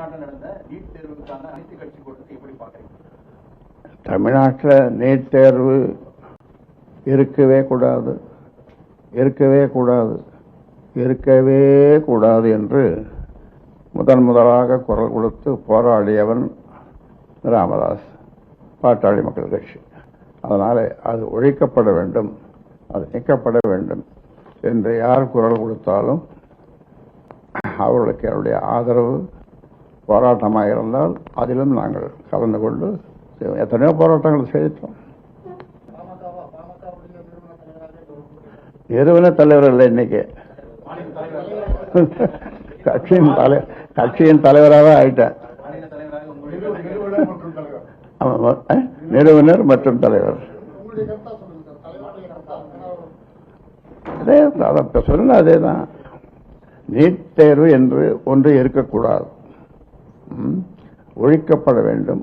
தமிழ்நாட்டில் நடந்த நீட் தேர்வுக்கான அனைத்து கட்சி கூட்டத்தை எப்படி பார்க்குறீங்க? தமிழ்நாட்டில் நீட் தேர்வு இருக்கவே கூடாது, இருக்கவே கூடாது, இருக்கவே கூடாது என்று முதலாக குரல் கொடுத்து போராடியவன் ராமதாஸ், பாட்டாளி மக்கள் கட்சி. அதனால அது ஒழிக்கப்பட வேண்டும், அது நீக்கப்பட வேண்டும் என்று யார் குரல் கொடுத்தாலும் அவர்களுக்கு என்னுடைய ஆதரவு போராட்டமாக இருந்தால் அதிலும் நாங்கள் கலந்து கொண்டு எத்தனையோ போராட்டங்கள் செய்தோம். நிறுவன தலைவர் இல்லை, இன்னைக்கு கட்சியின் தலைவராக ஆயிட்டேன். நிறுவனர் மற்றும் தலைவர் சொல்லுங்க. அதேதான், நீட் தேர்வு என்று ஒன்று இருக்கக்கூடாது, ஒழிக்கப்பட வேண்டும்.